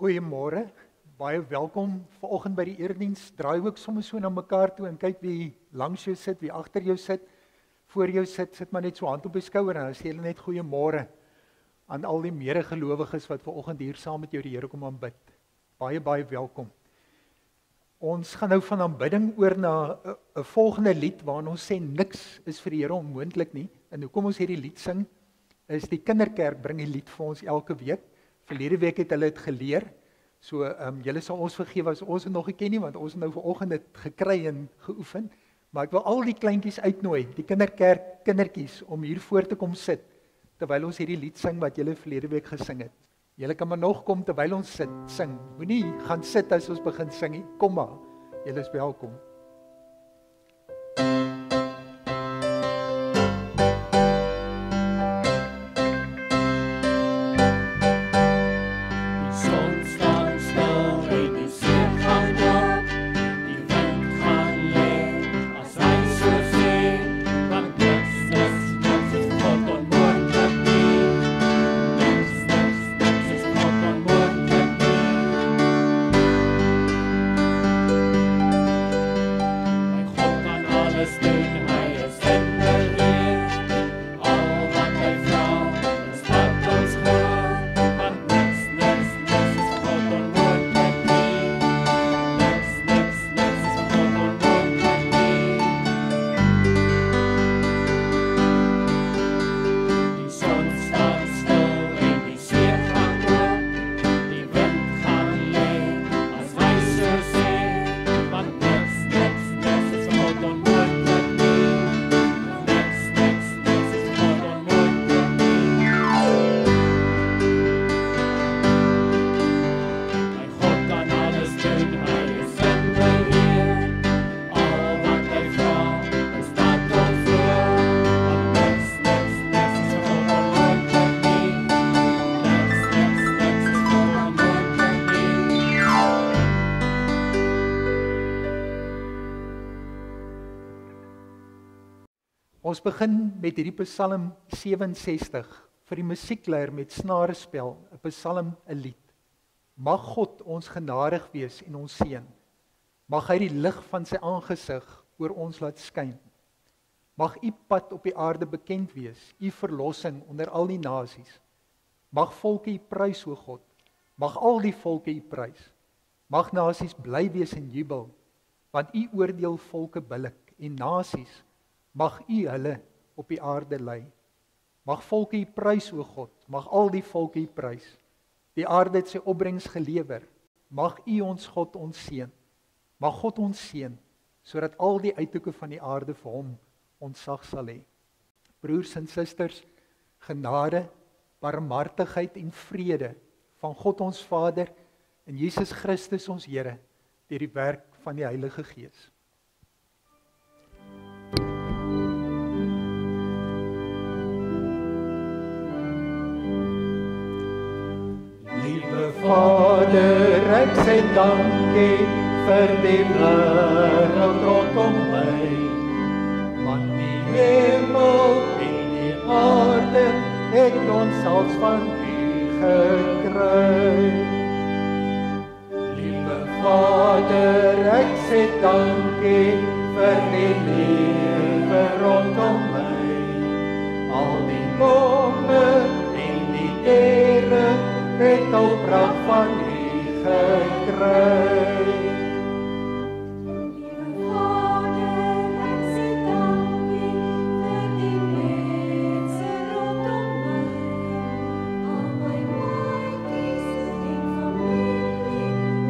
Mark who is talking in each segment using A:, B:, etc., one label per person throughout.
A: Goeiemôre, baie welkom vanoggend by die erediens. Draai ook sommer so na mekaar toe en kyk wie langs jou sit, wie agter jou sit, voor jou sit, sit maar net so hand op die skouer en dan sê hulle net goeiemôre aan al die medegelowiges wat vanoggend hier saam met jou die Here kom aanbid. Baie welkom. Ons gaan nou van aanbidding oor na 'n volgende lied waarin ons sê niks is vir die Here onmoontlik nie. En hoekom ons hierdie lied sing, is die kinderkerk bring die lied vir ons elke week. Verlede week het hulle dit geleer, so julle sal ons vergewe as ons het nog nie ken nie, want ons het nou vanoggend dit gekry en geoefen, maar ek wil al die kleintjies uitnooi, die kinderkerk kindertjies, om hier voor te kom sit, terwyl ons hierdie lied sing wat julle verlede week gesing het. Julle kan maar nog kom terwyl ons sing, moenie gaan sit as ons begin sing nie, kom maar, julle is welkom. Ons begin met hierdie Psalm 67 vir die musiekleier met snarespel, 'n psalm, 'n lied. Mag God ons genadig wees en ons seën. Mag hy die lig van sy aangesig oor ons laat skyn. Mag u pad op die aarde bekend wees, u verlossing onder al die nasies. Mag volke u prys, o God. Mag al die volke u prys. Mag nasies bly wees in jubel, want u oordeel volke billik en nasies. Mag u hulle op die aarde lei. Mag volke u prys, o God. Mag al die volke u prys. Die aarde het sy opbrengs gelewer. Mag u ons God ons seën. Mag God ons seën, sodat al die uithoeke van die aarde vir hom ontzag sal hê. Broers en susters, genade, barmhartigheid en vrede van God ons Vader en Jesus Christus ons Here deur die werk van die Heilige Gees. Liewe Vader, ek sê dankie vir die wêreld rondom my, want die hemel en die aarde het ons als van u gekry. Liewe Vader, ek sê dankie vir die lewe rondom my, al die bome en die diere het al pracht van u gekry. Liewe Vader, ek sê dankie vir die mense rondom my, al my maatjies en familie,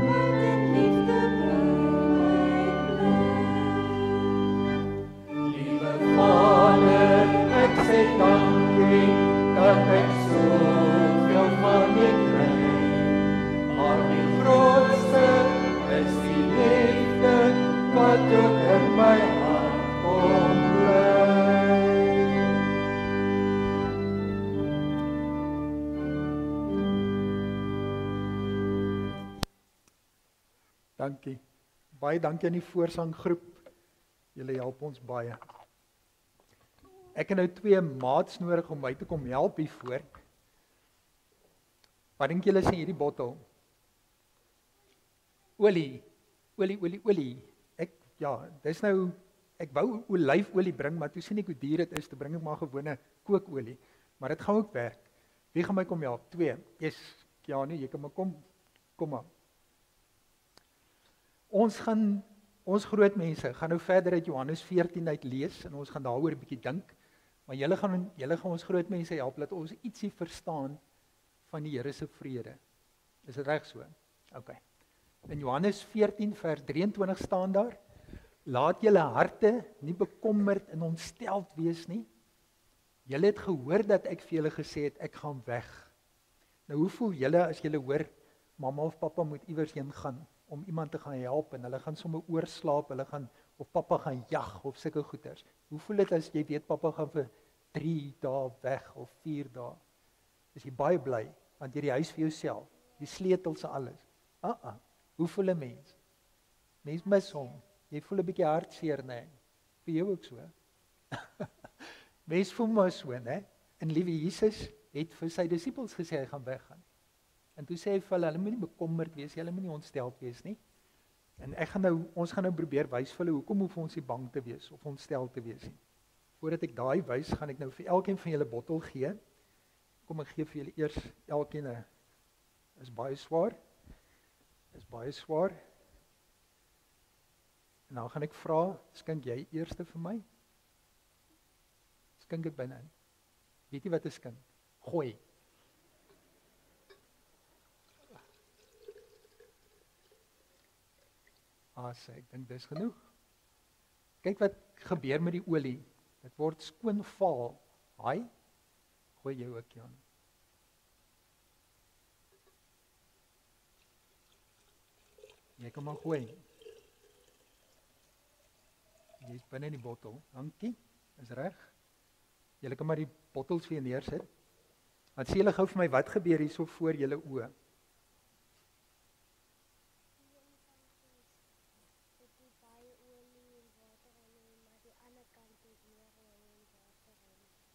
A: wat in liefde bly. Liewe Vader, ek sê dankie dat ek soveel van u kry, maar die grootste is die liefde wat ook in my hart kom bly. Dankie. Baie dankie aan die voorsanggroep. Julle help ons baie. Ek het nou 2 maats nodig om my te kom help hiervoor. Wat dink julle is in hierdie bottel? Olie. Dis nou, ek wou olyfolie bring, maar toe sien ek hoe duur dit is, toe bring ek maar gewone kookolie. Maar dit gaan ook werk. Wie gaan my kom help? 2. Yes, ja nee, jy kan maar kom maar. Ons groot mense gaan nou verder uit Johannes 14 uit lees en ons gaan daaroor 'n bietjie dink. Maar julle gaan ons groot mense help dat ons ietsie verstaan van die Here se vrede. Is dit reg so? OK. In Johannes 14 vers 23 staan daar: Laat julle harte nie bekommerd en ontsteld wees nie. Julle het gehoor dat ek vir julle gesê het ek gaan weg. Nou hoe voel julle as julle hoor mamma of pappa moet iewers heen gaan om iemand te gaan help en hulle gaan sommer oorslaap, of pappa gaan jag of sulke goeters. Hoe voel dit as jy weet pappa gaan vir 3 dae weg of 4 dae? Is jy baie bly want jy het die huis vir jouself, die sleutels en alles. Hoe voel 'n mens? Mens mis hom. Jy voel 'n bietjie hartseer, nee. Vir jou ook so. Mens voel maar so, né? En liewe Jesus het vir sy disippels gesê hy gaan weggaan. En toe sê hy vir hulle moenie bekommerd wees, julle moenie ontsteld wees nie. En ons gaan nou probeer wys vir hulle hoekom hoef ons nie bang te wees of ontsteld te wees nie. Voordat ek daai wys, gaan ek nou vir elkeen van julle bottel gee. Kom ek gee vir julle eers elkeen 'n is baie swaar. En nou gaan ek vra, skink jy eerste vir my? Skink dit binne in. Weet jy wat 'n skink? Gooi. Ek dink dis genoeg. Kyk wat gebeur met die olie. Dit word skoon vaal. Haai. Gooi jou ook Jan. Jy kan maar gooi. Jy is binne in die bottel. Dankie. Is reg. Julle kan maar die bottels weer neersit. Dan sê julle gou vir my wat gebeur hierso voor julle oë.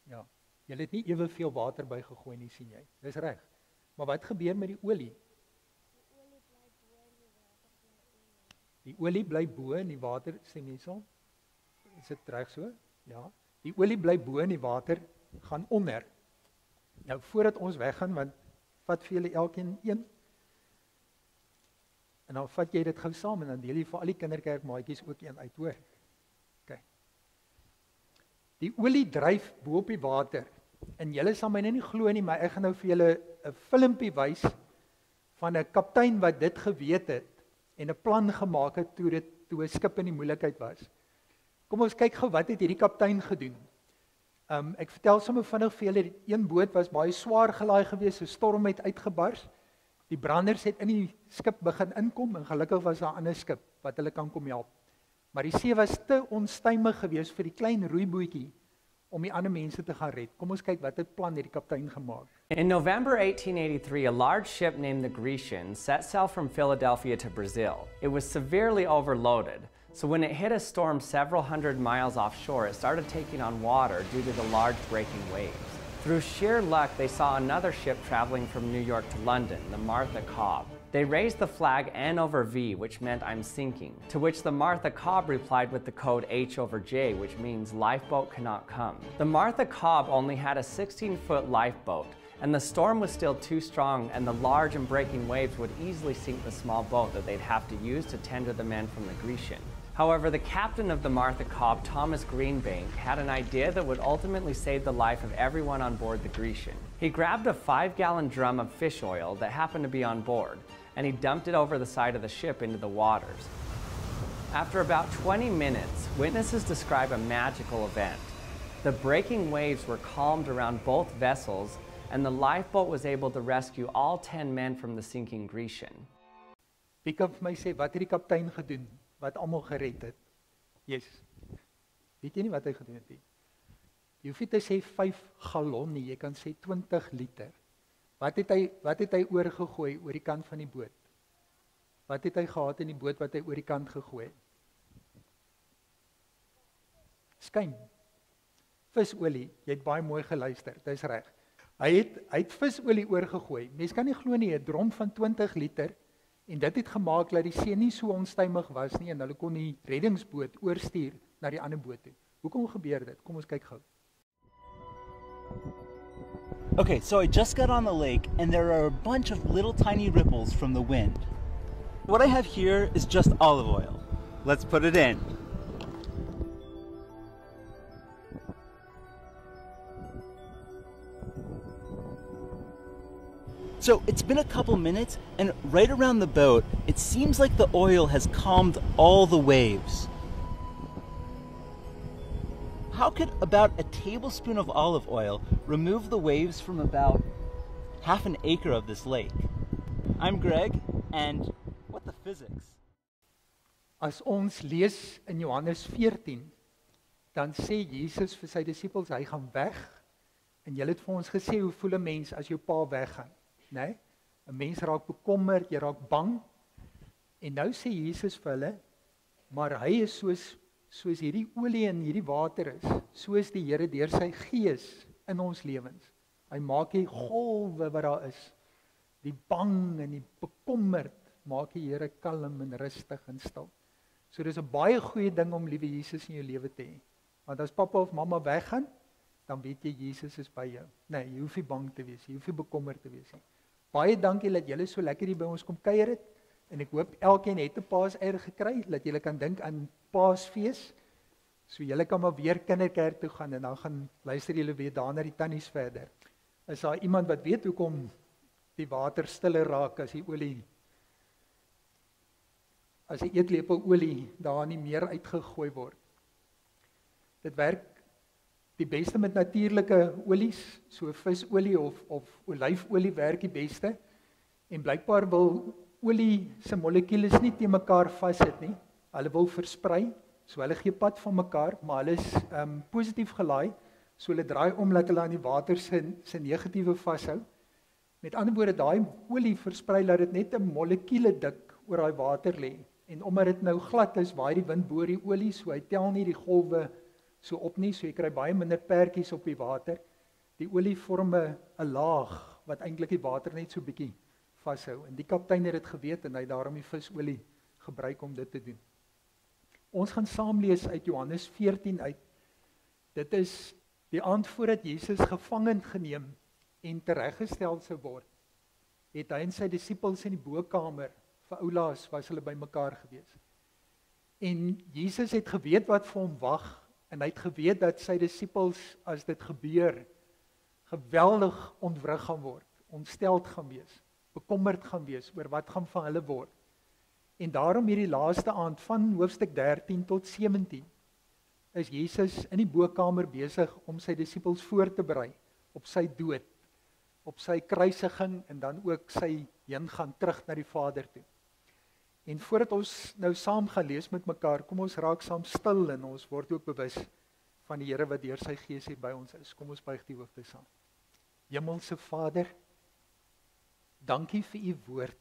A: Ja, jy het nie eweveel water bygegooi nie, sien jy. Dis reg. Maar wat gebeur met die olie? Die olie bly bo in die water, sê mense al. Is dit reg so? Ja. Die olie bly bo in die water, gaan onder. Nou voordat ons weggaan, want vat vir julle elkeen een. En dan vat jy dit gou saam en dan deel jy vir al die kinderkerkmaatjies ook een uit, hoor. OK. Die olie dryf bo op die water. En julle sal my nou nie glo nie, maar ek gaan nou vir julle 'n filmpie wys van 'n kaptein wat dit geweet het en 'n plan gemaak het toe 'n skip in die moeilikheid was. Kom ons kyk gou wat het hierdie kaptein gedoen. Ek vertel sommer vinnig vir julle, een boot was baie swaar gelaai geweest, 'n storm het uitgebars. Die branders het in die skip begin inkom en gelukkig was daar 'n ander skip wat hulle kan kom help. Maar die see was te onstuimig geweest vir die klein roeibootjie om die ander mense te gaan red. Kom ons kyk wat het plan hierdie kaptein gemaak.
B: In November 1883, a large ship named the Grecian set sail from Philadelphia to Brazil. It was severely overloaded, so when it hit a storm several hundred miles offshore, it started taking on water due to the large breaking waves. Through sheer luck, they saw another ship traveling from New York to London, the Martha Cobb. They raised the flag N over V, which meant I'm sinking, to which the Martha Cobb replied with the code H over J, which means lifeboat cannot come. The Martha Cobb only had a 16-foot lifeboat, and the storm was still too strong, and the large and breaking waves would easily sink the small boat that they'd have to use to tender the men from the Grecian. However, the captain of the Martha Cobb, Thomas Greenbank, had an idea that would ultimately save the life of everyone on board the Grecian. He grabbed a 5-gallon drum of fish oil that happened to be on board, and he dumped it over the side of the ship into the waters. After about 20 minutes, witnesses describe a magical event. The breaking waves were calmed around both vessels, and the lifeboat was able to rescue all 10 men from the sinking Grecian.
A: Wie kan vir my sê wat het die kaptein gedoen wat almal gered het? Yes. Weet jy nie wat hy gedoen het nie? Jy hoef nie te sê 5 gallon nie, jy kan sê 20 liter. Wat het hy oorgegooi oor die kant van die boot? Wat het hy gehad in die boot wat hy oor die kant gegooi het? Skyn. Visolie, jy het baie mooi geluister, dis reg. Hy het visolie oorgegooi. Mens kan nie glo nie, 'n drom van 20 liter En dit het gemaak dat die see nie so onstuimig was nie en hulle kon die reddingsboot oorstuur na die ander boot toe. Hoekom gebeur dit? Kom ons kyk gou.
C: Okay, so I just got on the lake and there are a bunch of little tiny ripples from the wind. What I have here is just olive oil. Let's put it in. So it's been a couple minutes and right around the boat, it seems like the oil has calmed all the waves. How could about a tablespoon of olive oil remove the waves from about half an acre of this lake? I'm Greg, and what the physics?
A: As ons lees in Johannes 14, dan sê Jesus vir sy disippels, hy gaan weg, en julle het vir ons gesê, hoe voel 'n mens as jou pa weggaan? Nee? 'n Mens raak bekommerd, jy raak bang, en nou sê Jesus vir hulle, maar hy is soos hierdie olie en hierdie water is, soos die Here deur sy gees in ons lewens. Hy maak die golwe wat daar is, die bang en die bekommerd, maak die Here kalm en rustig en stil. So dis 'n baie goeie ding om liewe Jesus in jou lewe te hê. Want as pappa of mamma weggaan, dan weet jy Jesus is by jou. Nee, jy hoef nie bang te wees, jy hoef nie bekommerd te wees nie. Baie dankie dat julle so lekker hier by ons kom kuier het. En ek hoop elkeen het 'n paaseier gekry, dat julle kan dink aan Paasfees. So julle kan maar weer kinderkerk toe gaan en dan gaan luister julle weer daar na die tannies verder. Is daar iemand wat weet hoekom die water stiller raak as die olie, as 'n eetlepel olie daar in die meer uitgegooi word? Dit werk die beste met natuurlike olies, so visolie of olyfolie werk die beste. En blykbaar wil olie se molekules nie te mekaar vassit nie. Hulle wil versprei, so hulle gee pad van mekaar, maar hulle is positief gelaai, so hulle draai om dat hulle aan die water se negatiewe vashou. Met ander woorde, daai olie versprei dat dit net 'n molekuule dik oor daai water lê. En omdat dit nou glad is, waai die wind bo die olie, so hy tel nie die golwe so op nie, so jy kry baie minder pertjies op die water. Die olie vorm 'n laag wat eintlik die water net so bietjie vashou. En die kaptein het dit geweet en hy daarom die visolie gebruik om dit te doen. Ons gaan saam lees uit Johannes 14 uit. Dit is die aand voordat Jesus gevangen geneem en tereggestel sou word. Het hy en sy disippels in die bokkamer vir oulaas was hulle bymekaar gewees. En Jesus het geweet wat vir hom wag en hy het geweet dat sy disippels as dit gebeur geweldig ontwrig gaan word, ontsteld gaan wees, bekommerd gaan wees oor wat gaan van hulle word. En daarom hierdie laaste aand van hoofstuk 13 tot 17 is Jesus in die bokkamer besig om sy disippels voor te berei op sy dood, op sy kruisiging en dan ook sy heengaan terug na die Vader toe. En voordat ons nou saam gaan lees met mekaar, kom ons raak saam stil en ons word ook bewus van die Here wat deur sy Gees hier by ons is. Kom ons buig die hoofde saam. Hemelse Vader, dankie vir u woord.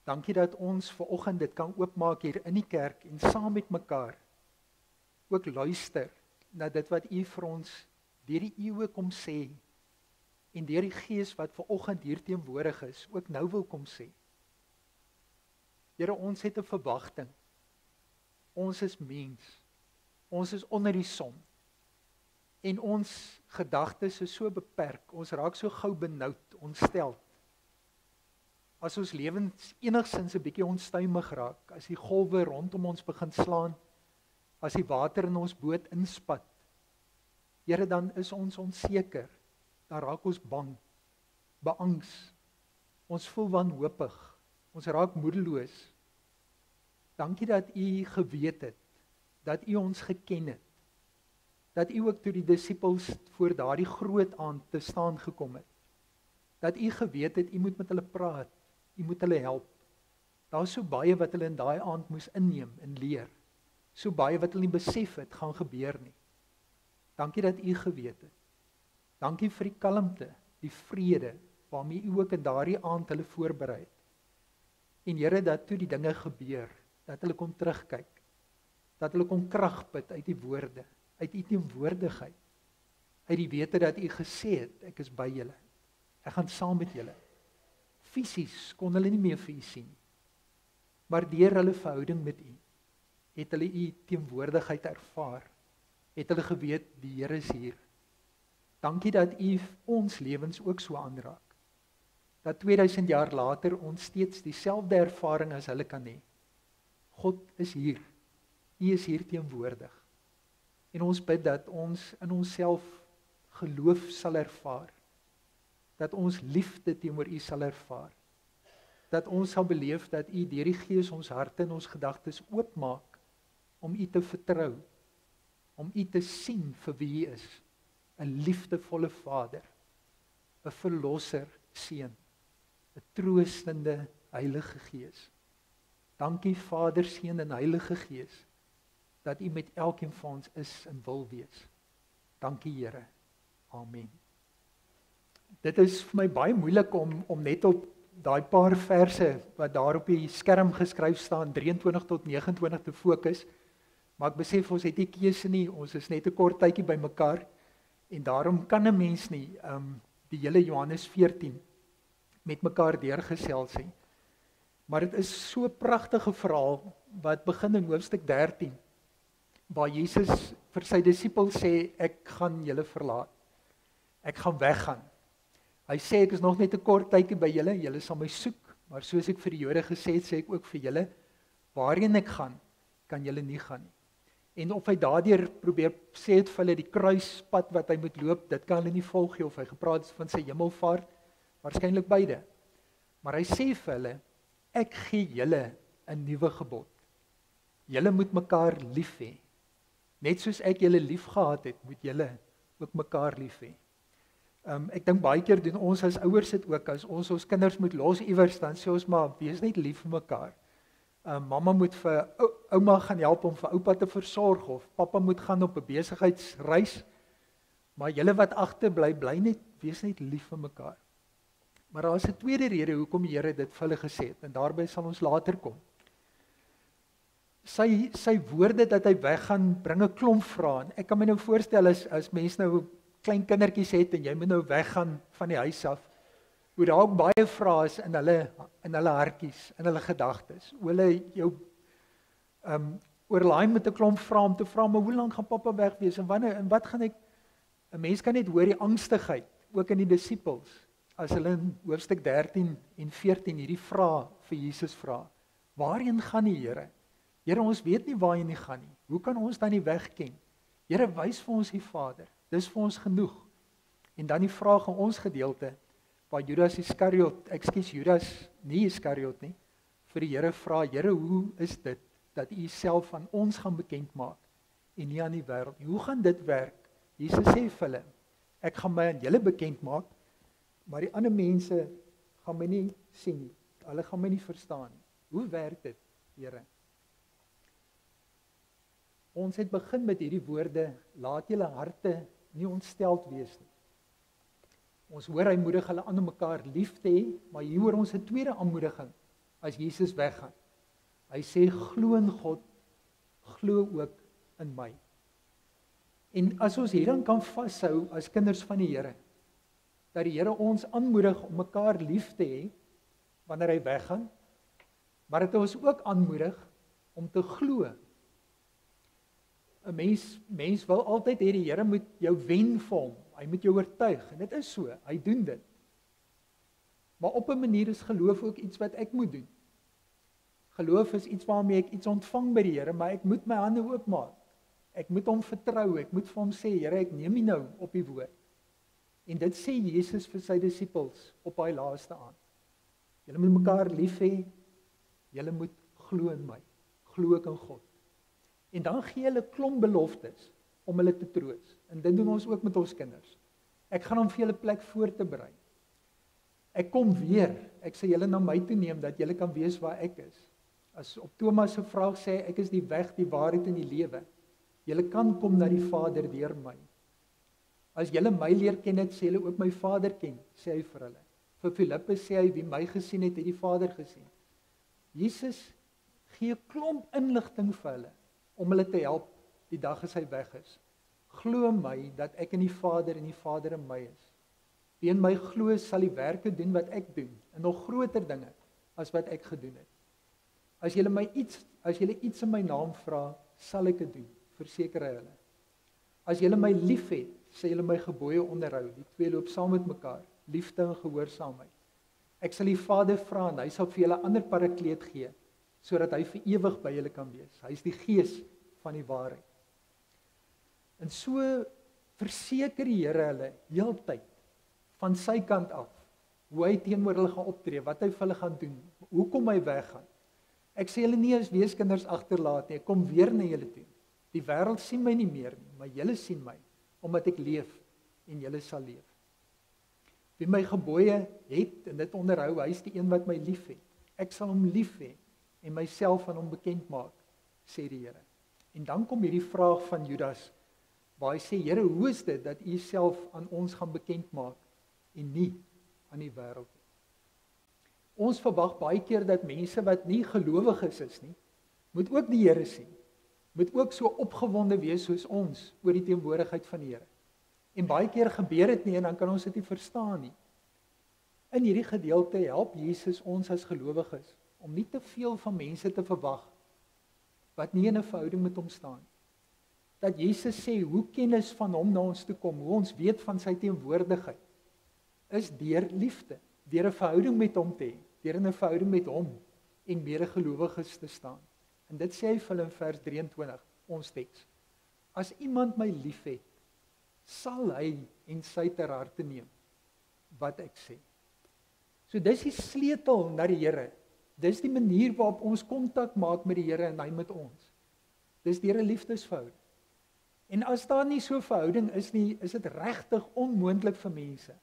A: Dankie dat ons vanoggend dit kan oopmaak hier in die kerk en saam met mekaar ook luister na dit wat u vir ons deur die eeue kom sê en deur die Gees wat vanoggend hier teenwoordig is, ook nou wil kom sê. Here, ons het 'n verwagting. Ons is mens. Ons is onder die son. En ons gedagtes is so beperk. Ons raak so gou benoud, ontsteld. As ons lewens enigsins 'n bietjie onstuimig raak, as die golwe rondom ons begin slaan, as die water in ons boot inspat, Here, dan is ons onseker. Dan raak ons bang, beangs. Ons voel wanhoopig. Ons raak moedeloos. Dankie dat u geweet het, dat u ons geken het, dat u ook toe die disippels voor daardie groot aand te staan gekom het, dat u geweet het, u moet met hulle praat, u moet hulle help. Daar is so baie wat hulle in daai aand moes inneem en leer, so baie wat hulle nie besef het gaan gebeur nie. Dankie dat u geweet het. Dankie vir die kalmte, die vrede, waarmee u ook in daardie aand hulle voorberei het. En Here, dat toe die dinge gebeur, dat hulle kon terugkyk, dat hulle kon krag put uit die woorde, uit u teenwoordigheid, uit die wete dat u gesê het, ek is by julle, ek gaan saam met julle. Fisies kon hulle nie meer vir u sien, maar deur hulle verhouding met U, het hulle U teenwoordigheid ervaar, het hulle geweet, die Here is hier. Dankie dat U ons lewens ook so aanraak, dat 2000 jaar later ons steeds dieselfde ervaring as hulle kan hê. God is hier, U is hier teenwoordig, en ons bid dat ons in onsself geloof sal ervaar, dat ons liefde teenoor U sal ervaar, dat ons sal beleef dat U deur die Gees ons harte en ons gedagtes oopmaak om U te vertrou, om U te sien vir wie U is, 'n liefdevolle Vader, 'n verlosser seun, 'n troostende Heilige Gees. Dankie Vader, Seun en Heilige Gees, dat U met elkeen van ons is en wil wees. Dankie Here. Amen. Dit is vir my baie moeilik om net op daai paar verse wat daar op die skerm geskryf staan, 23 tot 29 te fokus, maar ek besef ons het nie keuse nie, ons is net 'n kort tydjie by mekaar, en daarom kan 'n mens nie die hele Johannes 14 met mekaar deurgesels nie. Maar dit is so 'n pragtige verhaal wat begin in hoofstuk 13, waar Jesus vir sy disippels sê, ek gaan julle verlaat. Ek gaan weggaan. Hy sê, ek is nog net 'n kort tydjie by julle, julle sal my soek, maar soos ek vir die Jode gesê het, sê ek ook vir julle, waarheen ek gaan, kan julle nie gaan nie. En of hy daardeur probeer sê het vir hulle die kruispad wat hy moet loop, dit kan hulle nie volg nie, of hy gepraat het van sy hemelvaart, waarskynlik beide. Maar hy sê vir hulle, ek gee julle 'n nuwe gebod. Julle moet mekaar lief hê. Net soos ek julle lief gehad het, moet julle ook mekaar lief hê. Ek dink baie keer doen ons as ouers dit ook, as ons kinders moet los iewers, dan sê ons maar, wees net lief vir mekaar. Mamma moet vir ouma gaan help om vir oupa te versorg, of pappa moet gaan op 'n besigheidsreis, maar julle wat agterbly, bly net, wees net lief vir mekaar. Maar daar is 'n tweede rede hoekom die Here dit vir hulle gesê het, en daarby sal ons later kom. Sy woorde dat hy weggaan, bring 'n klomp vrae. Ek kan my nou voorstel as mense nou klein kindertjies het en jy moet nou weggaan van die huis af, hoe daar ook baie vrae is in hulle hartjies, in hulle gedagtes. Hulle jou oorlaai met 'n klomp vrae om te vra, maar hoe lank gaan pappa weg wees en wanneer en wat gaan ek? 'n Mens kan net hoor die angstigheid ook in die disippels as hulle in hoofstuk 13 en 14 hierdie vrae vir Jesus vra. Waarheen gaan die Here? Here, ons weet nie waarheen hy gaan nie. Hoe kan ons dan die weg ken? Here, wys vir ons die Vader. Dis vir ons genoeg. En dan die vraag in ons gedeelte, waar Judas nie Iskariot nie, vir die Here vra, Here, hoe is dit, dat U self aan ons gaan bekend maak, en nie aan die wêreld nie? Hoe gaan dit werk? Jesus sê vir hulle, ek gaan my aan julle bekend maak, maar die ander mense gaan my nie sien nie. Hulle gaan my nie verstaan nie. Hoe werk dit, Here? Ons het begin met hierdie woorde, laat julle harte nie ontsteld wees nie. Ons hoor hy moedig hulle aan om mekaar lief te hê, maar hier hoor ons 'n tweede aanmoediging as Jesus weggaan. Hy sê, glo in God, glo ook in my. En as ons hieraan kan vashou as kinders van die Here, dat die Here ons aanmoedig om mekaar lief te hê wanneer hy weggaan, maar dit ons ook aanmoedig om te glo. 'n Mens wil altyd hê die Here moet jou wen vir hom. Hy moet jou oortuig, en dit is so, hy doen dit. Maar op 'n manier is geloof ook iets wat ek moet doen. Geloof is iets waarmee ek iets ontvang by die Here, maar ek moet my hande oopmaak. Ek moet hom vertrou, ek moet vir hom sê, Here, ek neem U nou op U woord. En dit sê Jesus vir sy disippels op daai laaste aand. Julle moet mekaar lief hê, julle moet glo in my, glo ek in God. En dan gee hulle klomp beloftes om hulle te troos. En dit doen ons ook met ons kinders. Ek gaan hom vir julle plek voor te berei. Ek kom weer, ek sê julle na my toe neem, dat julle kan weet waar ek is. As op Thomas se vraag sê, ek is die weg, die waarheid en die lewe. Julle kan kom na die Vader deur my. As julle my leer ken het, sê julle ook my Vader ken, sê hy vir hulle. Vir Filippus sê hy, wie my gesien het, het die Vader gesien. Jesus gee 'n klomp inligting vir hulle, om hulle te help die dag as hy weg is. Glo my dat ek in die Vader en die Vader in my is. Wie in my glo sal die werke doen wat ek doen, en nog groter dinge as wat ek gedoen het. As julle iets in my naam vra, sal ek dit doen, verseker hy hulle. As julle my liefhet, sal julle my gebooie onderhou. Die twee loop saam met mekaar, liefde en gehoorsaamheid. Ek sal die Vader vra en hy sal vir julle 'n ander parakleet gee, sodat hy vir ewig by julle kan wees. Hy is die Gees van die waarheid. En so verseker die Here hulle heeltyd van sy kant af, hoe hy teenoor hulle gaan optree, wat hy vir hulle gaan doen, hoekom hy weggaan. Ek sê julle nie as weeskinders agterlaat nie, ek kom weer na julle toe. Die wêreld sien my nie meer nie, maar julle sien my, omdat ek leef en julle sal leef. Wie my gebooie het en dit onderhou, hy is die een wat my liefhet. Ek sal hom lief hê en myself aan hom bekend maak, sê die Here. En dan kom hierdie vraag van Judas, waar hy sê, Here, hoe is dit dat U self aan ons gaan bekend maak en nie aan die wêreld nie? Ons verwag baie keer dat mense wat nie gelowiges is nie, moet ook die Here sien. Moet ook so opgewonde wees soos ons oor die teenwoordigheid van die Here. En baie keer gebeur dit nie en dan kan ons dit nie verstaan nie. In hierdie gedeelte help Jesus ons as gelowiges om nie te veel van mense te verwag wat nie in 'n verhouding met hom staan. Dat Jesus sê hoe kennis van hom na ons toe kom, hoe ons weet van sy teenwoordigheid, is deur liefde, deur 'n verhouding met hom te hê, deur in 'n verhouding met hom en medegelowiges te staan. En dit sê hy vir hulle in vers 23, ons teks. As iemand my liefhet, sal hy en sy ter harte neem wat ek sê. So dis die sleutel na die Here. Dis die manier waarop ons kontak maak met die Here en hy met ons. Dis deur 'n liefdesverhouding. En as daar nie so 'n verhouding is nie, is dit regtig onmoontlik vir mense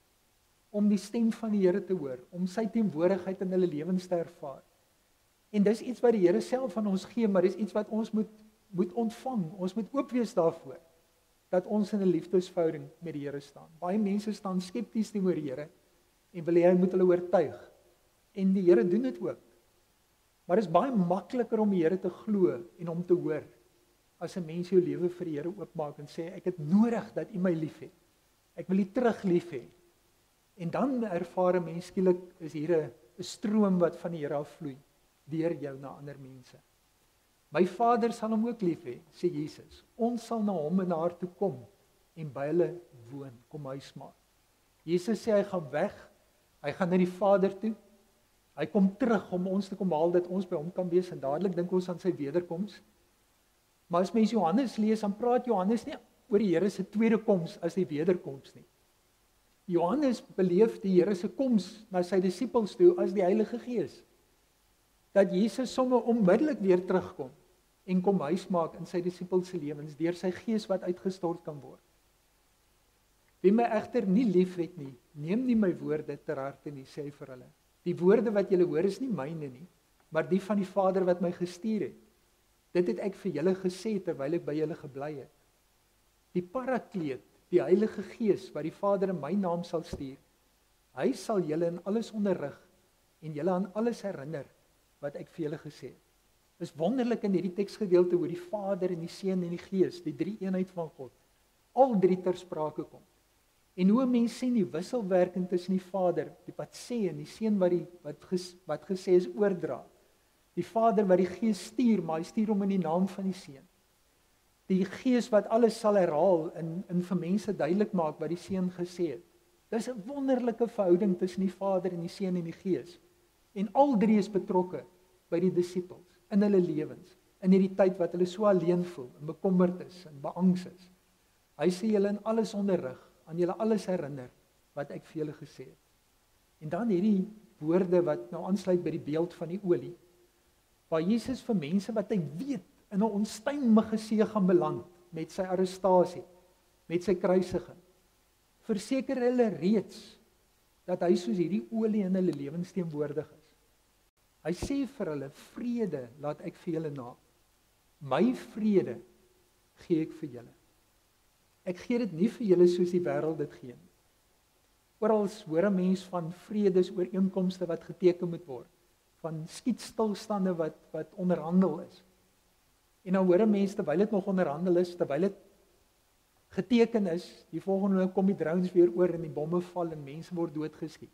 A: om die stem van die Here te hoor, om sy teenwoordigheid in hulle lewens te ervaar. En dis iets wat die Here self aan ons gee, maar dis iets wat ons moet ontvang. Ons moet oop wees daarvoor dat ons in 'n liefdesverhouding met die Here staan. Baie mense staan skepties teenoor die Here en wil hy moet hulle oortuig. En die Here doen dit ook. Maar dit is baie makliker om die Here te glo en om te hoor as 'n mens jou lewe vir die Here oopmaak en sê ek het nodig dat U my liefhet. Ek wil U terug lief hê. En dan ervaar 'n mens skielik is hier 'n stroom wat van die Here afvloei deur jou na ander mense. My Vader sal hom ook lief hê, sê Jesus. Ons sal na hom en haar toe kom en by hulle woon, kom huismaak. Jesus sê hy gaan weg, hy gaan na die Vader toe. Hy kom terug om ons te kom haal dat ons by hom kan wees en dadelik dink ons aan sy wederkoms. Maar as mens Johannes lees, dan praat Johannes nie oor die Here se tweede koms as die wederkoms nie. Johannes beleef die Here se koms na sy disippels toe as die Heilige Gees. Dat Jesus sommer onmiddellik weer terugkom en kom huismaak in sy disippels se lewens deur sy Gees wat uitgestort kan word. Wie my egter nie liefhet nie, neem nie my woorde ter harte nie, sê hy vir hulle. Die woorde wat julle hoor is nie myne nie, maar die van die Vader wat my gestuur het. Dit het ek vir julle gesê terwyl ek by julle gebly het. Die Parakleet, die Heilige Gees wat die Vader in my naam sal stuur, hy sal julle in alles onderrig en julle aan alles herinner wat ek vir julle gesê het. Dis wonderlik in hierdie teksgedeelte hoe die Vader en die Seun en die Gees, die drie eenheid van God, al drie ter sprake kom. En hoe mense sien die wisselwerking tussen die Vader, die wat sê en die Seun wat gesê is oordra. Die Vader wat die Gees stuur, maar hy stuur hom in die naam van die Seun. Die Gees wat alles sal herhaal en vir mense duidelik maak wat die Seun gesê het. Dis 'n wonderlike verhouding tussen die Vader en die Seun en die Gees. En al drie is betrokke by die disippels in hulle lewens, in hierdie tyd wat hulle so alleen voel en bekommerd is en beangs is. Hy sê julle in alles onderrig, aan julle alles herinner wat ek vir julle gesê het. En dan hierdie woorde wat nou aansluit by die beeld van die olie, waar Jesus vir mense wat hy weet in 'n onstuimige see gaan beland met sy arrestasie, met sy kruisiging, verseker hulle reeds dat hy soos hierdie olie in hulle lewens teenwoordig is. Hy sê vir hulle, vrede laat ek vir julle na. My vrede gee ek vir julle. Ek gee dit nie vir julle soos die wêreld dit gee nie. Oral hoor 'n mens van vredesooreenkomste wat geteken moet word, van skietstilstande wat onderhandel is. En dan hoor 'n mens terwyl dit nog onderhandel is, terwyl dit geteken is, die volgende oomblik kom die drones weer oor en die bomme val en mense word doodgeskiet.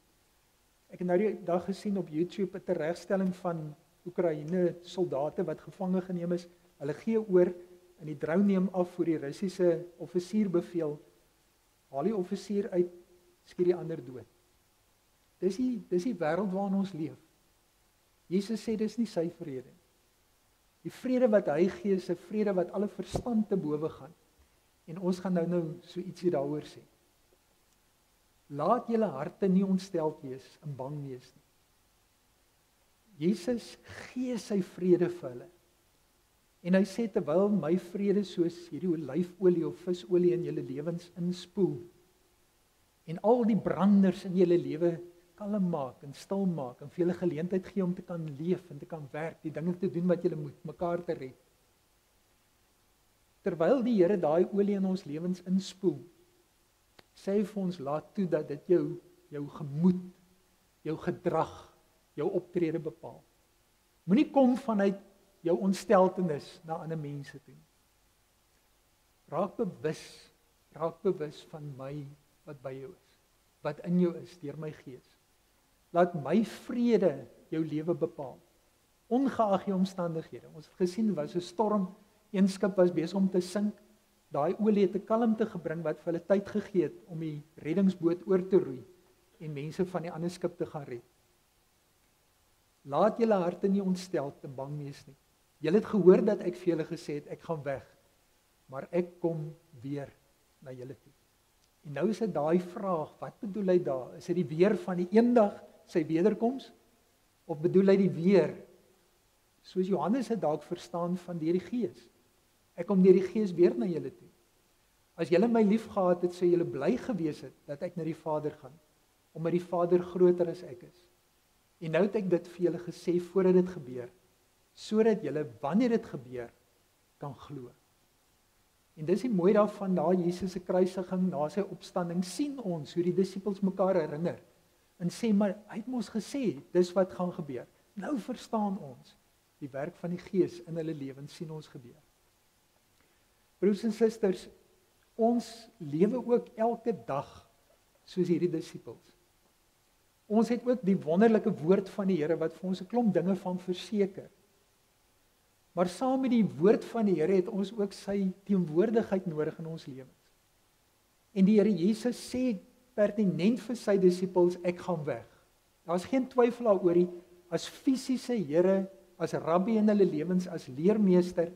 A: Ek het nou die dag gesien op YouTube 'n teregstelling van Oekraïne soldate wat gevange geneem is. Hulle gee oor en die drou neem af voor die Russiese offisier beveel. Haal die offisier uit, skiet die ander dood. Dis die wêreld waarin ons leef. Jesus sê dis nie sy vrede nie. Die vrede wat hy gee is 'n vrede wat alle verstand te bowe gaan. En ons gaan nou so ietsie daaroor sê. Laat julle harte nie ontsteld wees en bang wees nie. Jesus gee sy vrede vir hulle. En hy sê terwyl my vrede soos hierdie olyfolie of visolie in julle lewens inspoel en al die branders in julle lewe kalm maak en stil maak en vir julle geleentheid gee om te kan leef en te kan werk, die dinge te doen wat julle moet, mekaar te red. Terwyl die Here daai olie in ons lewens inspoel, sê hy vir ons laat toe dat dit jou gemoed, jou gedrag, jou optrede bepaal. Moenie kom vanuit jou ontsteltenis na ander mense toe. Raak bewus van my wat by jou is, wat in jou is deur my Gees. Laat my vrede jou lewe bepaal, ongeag die omstandighede. Ons het gesien, was 'n storm, een skip was besig om te sink, daai olie het 'n kalmte gebring wat vir hulle tyd gegee het om die reddingsboot oor te roei en mense van die ander skip te gaan red. Laat julle harte nie ontsteld en bang wees nie. Julle het gehoor dat ek vir julle gesê het, ek gaan weg, maar ek kom weer na julle toe. En nou is dit daai vraag, wat bedoel hy daar? Is dit die weer van die eendag, sy wederkoms? Of bedoel hy die weer, soos Johannes het dalk verstaan, van deur die Gees? Ek kom deur die Gees weer na julle toe. As julle my lief gehad het, sou julle bly gewees het, dat ek na die Vader gaan, omdat die Vader groter as ek is. En nou het ek dit vir julle gesê, voordat dit gebeur, sodat julle, wanneer dit gebeur, kan glo. En dis die mooi daarvan, na Jesus se kruisiging, na sy opstanding, sien ons hoe die disippels mekaar herinner, en sê, maar hy het mos gesê, dis wat gaan gebeur. Nou verstaan ons, die werk van die Gees in hulle lewens sien ons gebeur. Broers en susters, ons lewe ook elke dag, soos hierdie disippels. Ons het ook die wonderlike woord van die Here, wat vir ons 'n klomp dinge van verseker. Maar saam met die woord van die Here het ons ook sy teenwoordigheid nodig in ons lewens. En die Here Jesus sê pertinent vir sy disippels, ek gaan weg. Daar's geen twyfel daaroor nie, as fisiese Here, as rabbi in hulle lewens, as leermeester,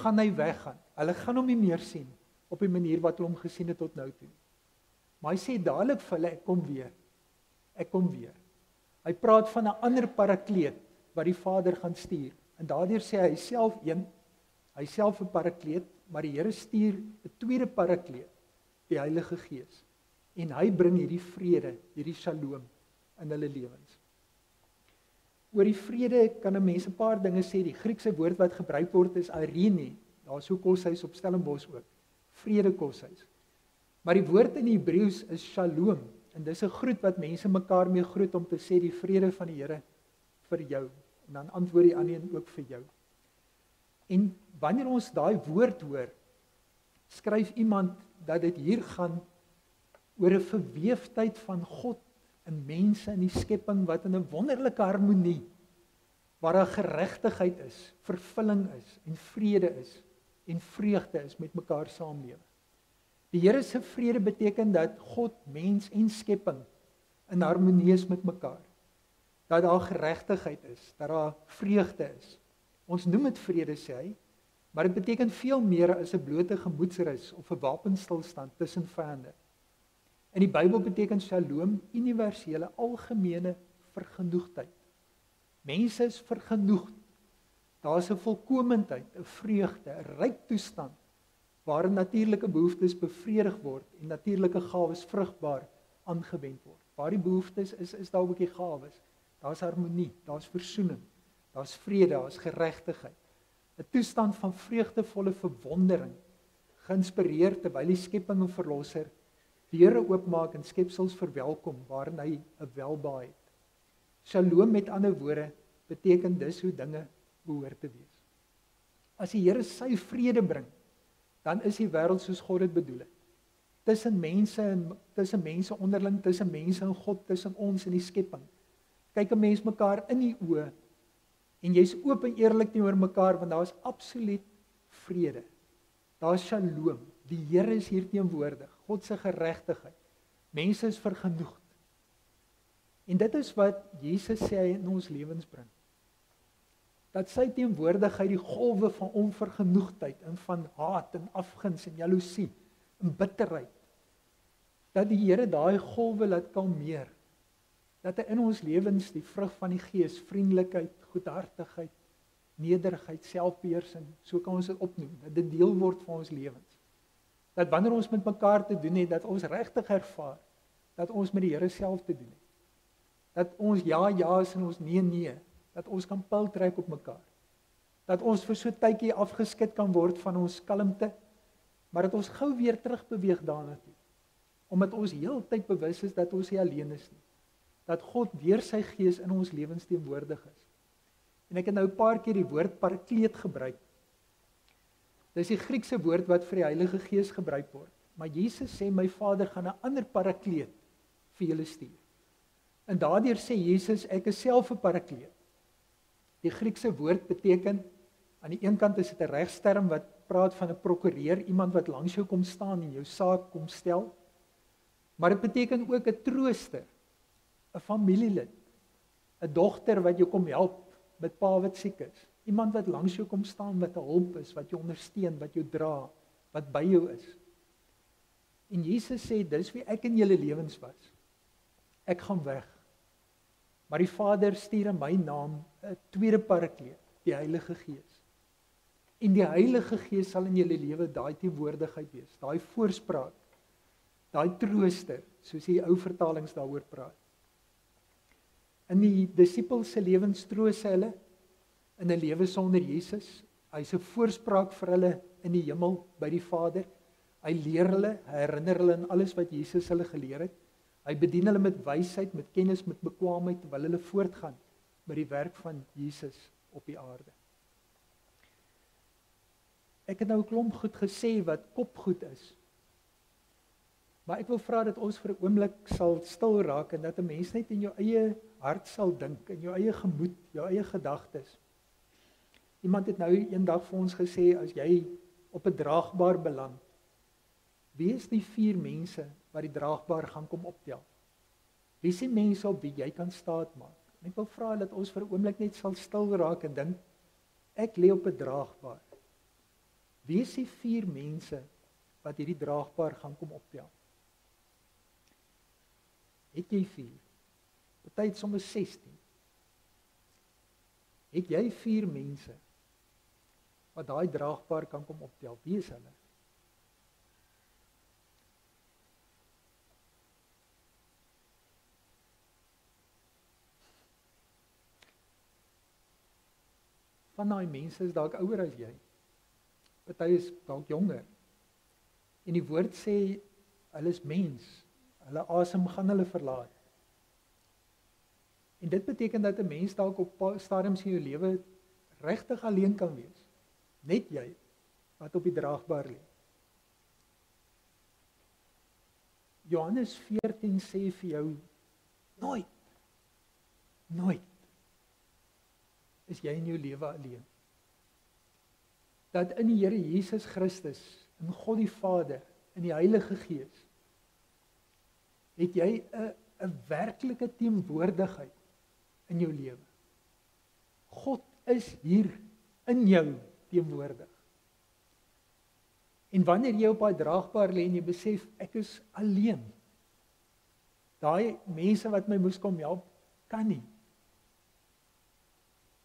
A: gaan hy weggaan. Hulle gaan hom nie meer sien, op die manier wat hulle hom gesien het tot nou toe. Maar hy sê dadelik vir hulle, ek kom weer. Hy praat van 'n ander parakleet, wat die Vader gaan stuur. En daardeur sê hy self 'n parakleet, maar die Here stuur 'n tweede parakleet, die Heilige Gees. En hy bring hierdie vrede, hierdie shalom in hulle lewens. Oor die vrede kan 'n mens 'n paar dinge sê. Die Griekse woord wat gebruik word is eirene. Daar's so koshuis op Stellenbosch ook. Vrede koshuis. Maar die woord in Hebreëus is shalom. En dis 'n groet wat mense mekaar mee groet om te sê die vrede van die Here vir jou. En dan antwoord die ander een ook vir jou. En wanneer ons daai woord hoor, skryf iemand dat dit hier gaan oor 'n verweefdheid van God en mense in die skepping wat in 'n wonderlike harmonie, waar daar geregtigheid is, vervulling is en vrede is en vreugde is met mekaar saamlewe. Die Here se vrede beteken dat God, mens en skepping in harmonie is met mekaar. Dat daar geregtigheid is, dat daar vreugde is. Ons noem dit vrede, sê hy, maar dit beteken veel meer as 'n blote gemoedsrus of 'n wapenstilstand tussen vyande. In die Bybel beteken shalom universele, algemene vergenoegdheid. Mense is vergenoegd. Daar's 'n volkomendheid, 'n vreugde, 'n ryk toestand, waarin natuurlike behoeftes bevredig word en natuurlike gawes vrugbaar aangewend word. Waar die behoeftes is daar ook die gawes. Daar's harmonie, daar's versoening, daar's vrede, daar's geregtigheid. 'n Toestand van vreugdevolle verwondering, geïnspireer terwyl die skepping en verlosser deure oopmaak en skepsels verwelkom waarin hy 'n welbehae het. Shalom, met ander woorde, beteken dis hoe dinge behoort te wees. As die Here sy vrede bring, dan is die wêreld soos God dit bedoel het. Tussen mense onderling, tussen mense en God, tussen ons en die skepping. Kyk 'n mens mekaar in die oë, En jy's oop en eerlik teenoor mekaar, want daar is absoluut vrede. Daar is shalom. Die Here is hier teenwoordig. God se geregtigheid. Mense is vergenoegd. En dit is wat Jesus sê hy in ons lewens bring. Dat sy teenwoordigheid die golwe van onvergenoegdheid en van haat en afguns en jaloesie en bitterheid, dat die Here daai golwe laat kalmeer. Dat hy in ons lewens die vrug van die Gees, vriendelikheid, goedhartigheid, nederigheid, selfbeheersing, so kan ons dit opnoem, dat dit deel word van ons lewens. Dat wanneer ons met mekaar te doen het, dat ons regtig ervaar, dat ons met die Here self te doen het. Dat ons ja is en ons nee, dat ons kan pyl trek op mekaar. Dat ons vir so tydjie afgeskit kan word van ons kalmte, maar dat ons gou weer terug beweeg daarna toe. Omdat ons heeltyd bewus is dat ons nie alleen is nie. Dat God deur sy Gees in ons lewens teenwoordig is. En ek het nou 'n paar keer die woord parakleet gebruik. Dis die Griekse woord wat vir die Heilige Gees gebruik word. Maar Jesus sê my Vader gaan 'n ander parakleet vir julle stuur. En daardeur sê Jesus ek is self 'n parakleet. Die Griekse woord beteken aan die een kant is dit 'n regsterm wat praat van 'n prokureur, iemand wat langs jou kom staan en jou saak kom stel. Maar dit beteken ook 'n trooster, 'n familielid, 'n dogter wat jou kom help met pa wat siek is, iemand wat langs jou kom staan wat 'n hulp is, wat jou ondersteun, wat jou dra, wat by jou is. En Jesus sê dis wie ek in julle lewens was. Ek gaan weg. Maar die Vader stuur in my naam 'n tweede parakleet, die Heilige Gees. En die Heilige Gees sal in julle lewe daai teenwoordigheid wees, daai voorspraak, daai trooster, soos die ou vertalings daaroor praat. In die disippels se lewens troos hulle in 'n lewe sonder Jesus. Hy's 'n voorspraak vir hulle in die hemel by die Vader. Hy leer hulle, hy herinner hulle aan alles wat Jesus hulle geleer het. Hy bedien hulle met wysheid, met kennis, met bekwaamheid terwyl hulle voortgaan met die werk van Jesus op die aarde. Ek het nou 'n klomp goed gesê wat kopgoed is. Maar ek wil vra dat ons vir 'n oomblik sal stil raak en dat 'n mens net in jou eie hart sal dink, in jou eie gemoed, jou eie gedagtes. Iemand het nou eendag vir ons gesê, as jy op 'n draagbaar beland, wie is die 4 mense wat die draagbaar gaan kom optel? Wie is die mense op wie jy kan staat maak? En ek wil vra dat ons vir 'n oomblik net sal stil raak en dink, ek lê op 'n draagbaar. Wie is die 4 mense wat hierdie draagbaar gaan kom optel? Het jy 4? Party het sommer 16. Het jy 4 mense wat daai draagbaar kan kom optel? Wie is hulle? Van daai mense is dalk ouer as jy. Party is dalk jonger. En die woord sê, hulle is mens. Hulle asem gaan hulle verlaat. En dit beteken dat 'n mens dalk op stadiums in jou lewe regtig alleen kan wees. Net jy, wat op die draagbaar lê. Johannes 14 sê vir jou, nooit is jy in jou lewe alleen. Dat in die Here Jesus Christus, in God die Vader, in die Heilige Gees, het jy 'n werklike teenwoordigheid in jou lewe. God is hier in jou teenwoordig. En wanneer jy op daai draagbaar lê en jy besef ek is alleen. Daai mense wat my moes kom help, kan nie.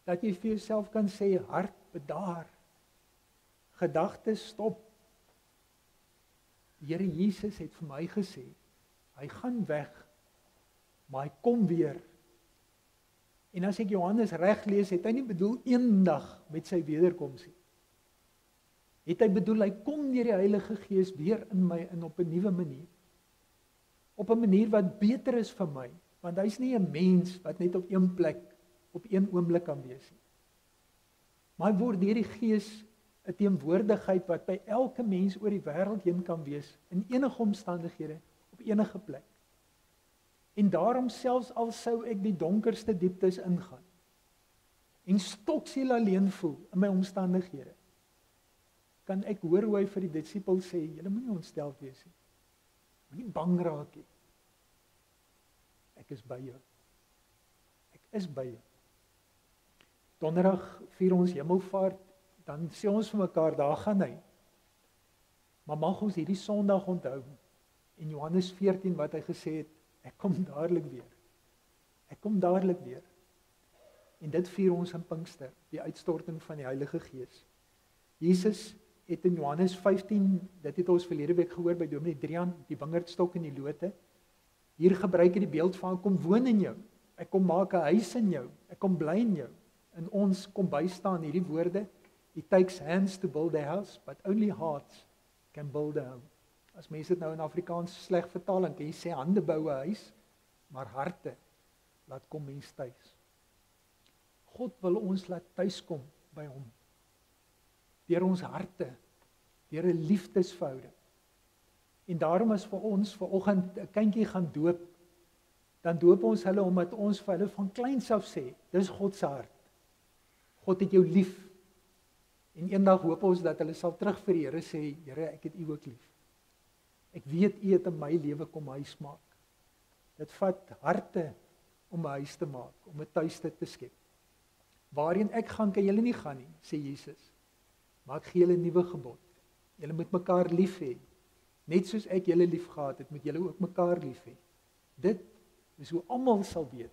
A: Dat jy vir jouself kan sê, hart bedaar. Gedagtes stop. Die Here Jesus het vir my gesê, hy gaan weg, maar hy kom weer. En as ek Johannes reg lees, het hy nie bedoel eendag met sy wederkoms nie. Het hy bedoel, hy kom deur die Heilige Gees weer in my in op 'n nuwe manier. Op 'n manier wat beter is vir my, want hy's nie 'n mens wat net op een plek, op een oomblik kan wees nie. Maar hy word deur die Gees 'n teenwoordigheid wat by elke mens oor die wêreld heen kan wees, in enige omstandighede, op enige plek. En daarom selfs al sou ek die donkerste dieptes ingaan, en stoksiel alleen voel in my omstandighede, kan ek hoor hoe hy vir die disippels sê, julle moenie ontsteld wees nie. Moenie bang raak nie. Ek is by jou. Ek is by jou. Donderdag vier ons hemelvaart, dan sê ons vir mekaar, daar gaan hy. Maar mag ons hierdie Sondag onthou, in Johannes 14 wat hy gesê het, ek kom dadelik weer. Ek kom dadelik weer. En dit vier ons in Pinkster, die uitstorting van die Heilige Gees. Jesus het in Johannes 15, dit het ons verlede week gehoor by Dominee Drian, die wingerdstok en die lote. Hier gebruik hy die beeld van, ek kom woon in jou. Ek kom maak 'n huis in jou. Ek kom bly in jou. En ons kom bystaan hierdie woorde, it takes hands to build a house, but only hearts can build a home. As mense dit nou in Afrikaans sleg vertaal, dan kan jy sê hande bou 'n huis, maar harte laat kom mens tuis. God wil ons laat tuiskom by hom. Deur ons harte, deur 'n liefdesverhouding. En daarom is vir ons vanoggend 'n kindjie gaan doop, dan doop ons hulle omdat ons vir hulle van kleins af sê, dis God se hart. God het jou lief. En eendag hoop ons dat hulle sal terug vir die Here sê, Here, ek het U ook lief. Ek weet U het in my lewe kom huis maak. Dit vat harte om 'n huis te maak, om 'n tuiste te skep. Waarheen ek gaan, kan julle nie gaan nie, sê Jesus. Maar ek gee julle 'n nuwe gebod. Julle moet mekaar lief hê. Net soos ek julle lief gehad het, moet julle ook mekaar lief hê. Dit is hoe almal sal weet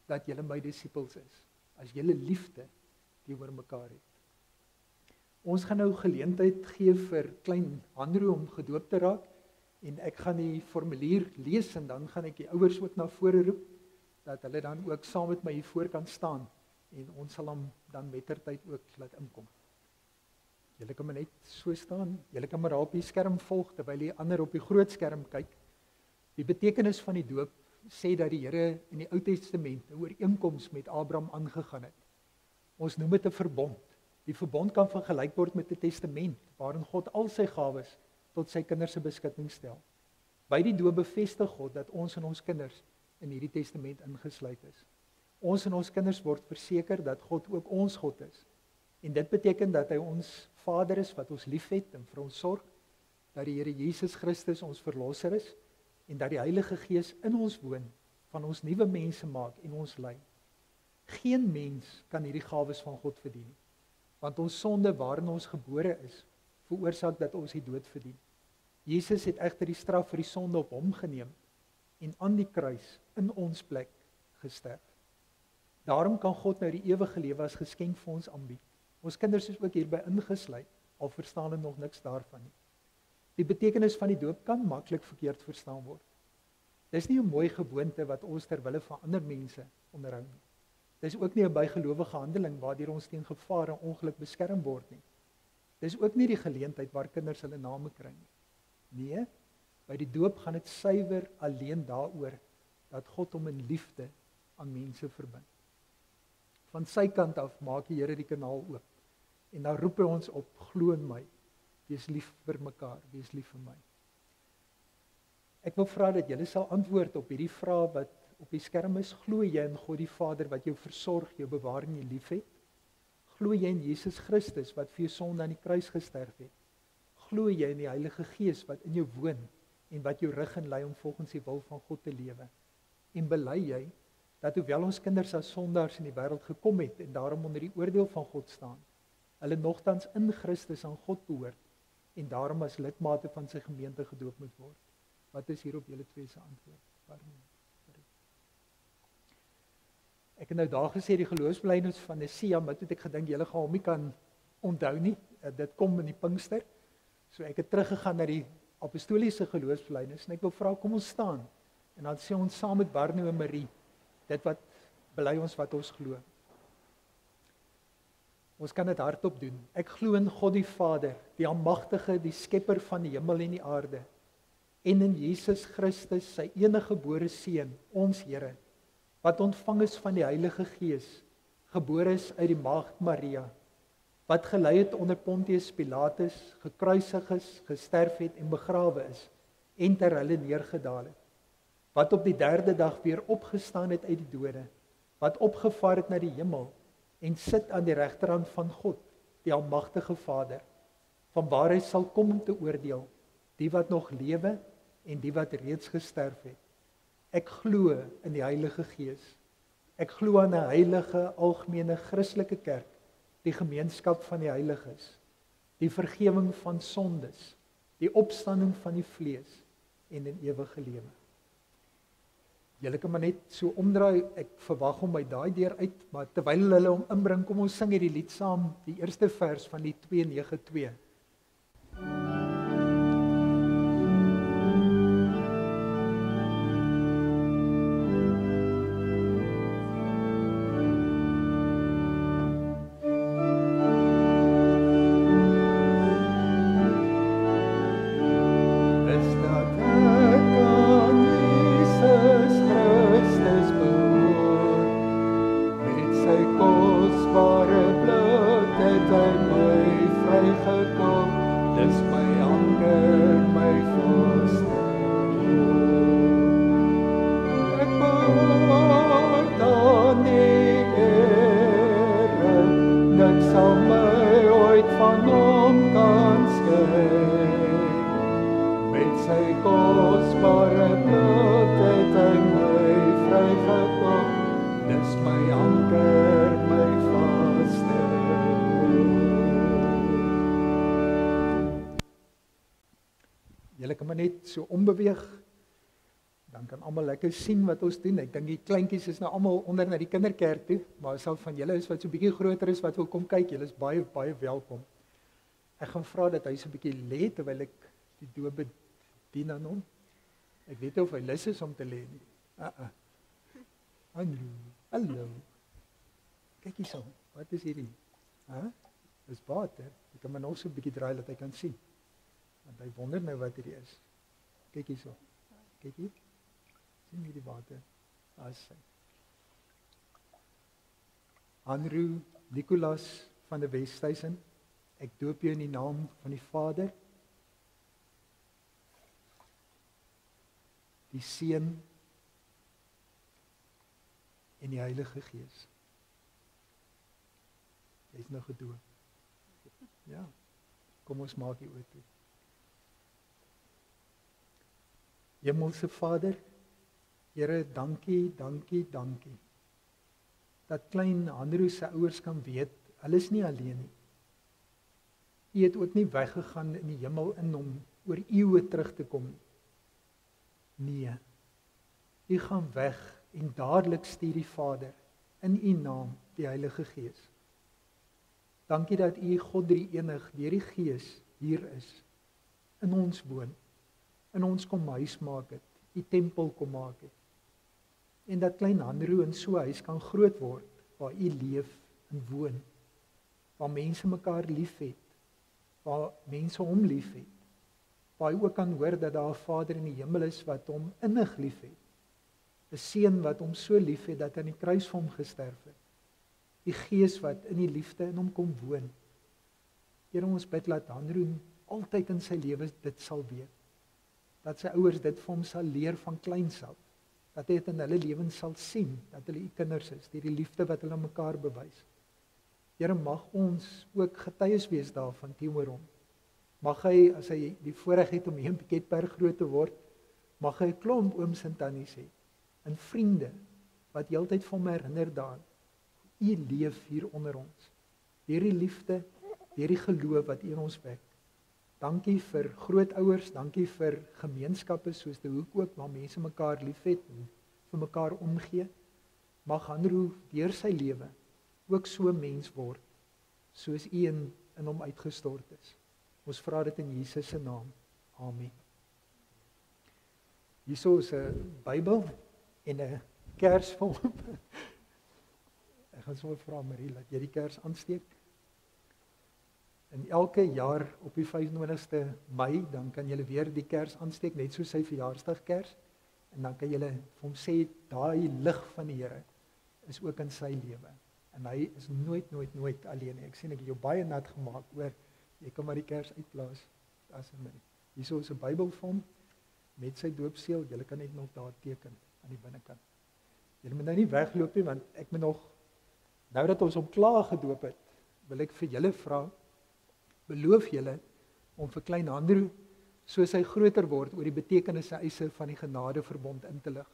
A: dat julle my disippels is, as julle liefde teenoor mekaar het. Ons gaan nou geleentheid gee vir klein Hanro om gedoop te raak, en ek gaan die formulier lees, en dan gaan ek die ouers ook na vore roep, dat hulle dan ook saam met my hier voor kan staan, en ons sal hom dan mettertyd ook laat inkom. Julle kan maar net so staan, julle kan maar op die skerm volg, terwyl die ander op die groot skerm kyk. Die betekenis van die doop sê dat die Here in die Ou Testament 'n ooreenkoms met Abraham aangegaan het. Ons noem dit 'n verbond. Die verbond kan vergelyk word met 'n testament, waarin God al sy gawes tot sy kinders se beskikking stel. By die doop bevestig God dat ons en ons kinders in hierdie testament ingesluit is. Ons en ons kinders word verseker dat God ook ons God is. En dit beteken dat hy ons Vader is wat ons liefhet en vir ons sorg, dat die Here Jesus Christus ons verlosser is, en dat die Heilige Gees in ons woon, van ons nuwe mense maak en ons lei. Geen mens kan hierdie gawes van God verdien nie, want ons sonde waarin ons gebore is, veroorsaak dat ons die dood verdien. Jesus het egter die straf vir die sonde op hom geneem, en aan die kruis in ons plek gesterf. Daarom kan God nou die ewige lewe as geskenk vir ons aanbied. Ons kinders is ook hierby ingesluit, al verstaan hulle nog niks daarvan nie. Die betekenis van die doop kan maklik verkeerd verstaan word. Dis nie 'n mooi gewoonte wat ons ter wille van ander mense onderhou nie. Dis ook nie 'n bygelowige handeling waardeur ons teen gevaar en ongeluk beskerm word nie. Dis ook nie die geleentheid waar kinders hulle name kry nie. Nee, by die doop gaan dit suiwer alleen daaroor dat God hom in liefde aan mense verbind. Van sy kant af maak die Here die kanaal oop. En dan roep hy ons op, glo in my. Wees lief vir mekaar, wees lief vir my. Ek wil vra dat julle sal antwoord op hierdie vraag wat op die skerm is. Glo jy in God die Vader wat jou versorg, jou bewaar en jou liefhet? Glo jy in Jesus Christus wat vir jou sonde aan die kruis gesterf het? Glo jy in die Heilige Gees wat in jou woon en wat jou rig en lei om volgens die wil van God te lewe? En bely jy dat hoewel ons kinders as sondaars in die wêreld gekom het en daarom onder die oordeel van God staan, hulle nogtans in Christus aan God behoort en daarom as lidmate van sy gemeente gedoop moet word? Wat is hierop julle twee se antwoord? Ek het nou daar gesê die geloofsbelijdenis van Nessia, maar toe het ek gedink julle gaan hom nie kan onthou nie. Dit kom in die Pinkster. So ek het teruggegaan na die apostoliese geloofsbelijdenis en ek wil vra, kom ons staan en dan sê ons saam met Barno en Marie dit wat bely ons wat ons glo. Ons kan dit hardop doen. Ek glo in God die Vader, die almagtige, die skepper van die hemel en die aarde, en in Jesus Christus, sy enige gebore seun, ons Here, wat ontvang is van die Heilige Gees, gebore is uit die maagd Maria, wat gelei het onder Pontius Pilatus, gekruisig is, gesterf het en begrawe is, en ter hulle neergedaal het, wat op die 3de dag weer opgestaan het uit die dode, wat opgevaar het na die hemel, en sit aan die regterhand van God, die almagtige Vader, vanwaar hy sal kom om te oordeel, die wat nog lewe en die wat reeds gesterf het. Ek glo in die Heilige Gees. Ek glo aan 'n heilige, algemene Christelike kerk, die gemeenskap van die heiliges, die vergifnis van sondes, die opstanding van die vlees en 'n ewige lewe. Julle kan maar net so omdraai, ek verwag hom by daai deur uit, maar terwyl hulle hom inbring, kom ons sing hierdie lied saam, die eerste vers van die 292. Julle kan maar net so ombeweeg, dan kan almal lekker sien wat ons doen. Ek dink die kleintjies is nou almal onder na die kinderkerk toe, maar as al van julle is wat so 'n bietjie groter is wat wil kom kyk, julle is baie baie welkom. Ek gaan vra dat hy so 'n bietjie lê terwyl ek die doop bedien aan hom. Ek weet nie of hy lus is om te lê nie. Hallo. Kyk hierso. Wat is hierdie? Dis water. Ek kan maar nog so 'n bietjie draai dat hy kan sien. Want hy wonder nou wat hierdie is. Kyk hierso. Kyk hier. Sien jy die water? Daar is hy. Andrew Nicolas van der Westhuizen, ek doop jou in die naam van die Vader, die Seun en die Heilige Gees. Jy is nou gedoop. Ja. Kom ons maak die oë toe. Hemelse Vader, Here, dankie, dankie, dankie. Dat klein Andrew se ouers kan weet, hulle is nie alleen nie. U het ook nie weggegaan in die hemel in om oor eeue terug te kom nie. Nee. U gaan weg en dadelik stuur die Vader in u naam die Heilige Gees. Dankie dat u God drie-enig deur die Gees hier is, in ons woon, in ons kom huis maak het, die tempel kom maak het. En dat klein Andrew in so 'n huis kan groot word, waar u leef en woon, waar mense mekaar liefhet, waar mense hom liefhet, waar hy ook kan hoor dat daar 'n Vader in die hemel is wat hom innig liefhet, 'n seun wat hom so liefhet dat hy aan die kruis vir hom gesterf het, die Gees wat in die liefde in hom kom woon. Here, ons bid dat Andrew altyd in sy lewe dit sal weet, dat sy ouers dit vir hom sal leer van kleins af, dat hy dit in hulle lewens sal sien, dat hulle u kinders is, die liefde wat hulle mekaar bewys. Here, mag ons ook getuies wees daarvan teenoor hom. Mag hy, as hy die voorreg het om hier in Piketberg groot te word, mag hy 'n klomp ooms en tannies hê, en vriende, wat heeltyd vir hom herinner daaraan, u leef hier onder ons, deur die liefde, deur die geloof wat u in ons wek. Dankie vir grootouers, dankie vir gemeenskappe soos die Hoek ook, waar mense mekaar liefhet en vir mekaar omgee. Mag Andrew deur sy lewe ook so 'n mens word, soos u in hom uitgestort is. Ons vra dit in Jesus se naam. Amen. Hierso is 'n Bybel en 'n kers vir hom. Ek gaan sommer vra Marie, laat jy die kers aansteek. En elke jaar op die 25ste Mei, dan kan julle weer die kers aansteek, net so sy verjaarsdagkers. En dan kan julle vir hom sê, daai lig van die Here is ook in sy lewe. En hy is nooit alleen nie. Ek sien ek het jou baie nat gemaak, hoor, jy kan maar die kers uitblaas, as in my. Hierso is 'n Bybel vir hom, met sy doopseël, julle kan net nog daar teken, aan die binnekant. Julle moet nou nie wegloop nie, want ek moet nog Nou dat ons hom klaar gedoop het, wil ek vir julle vra, beloof julle om vir klein Andrew, soos hy groter word, oor die betekenis en eise van die genadeverbond in te lig.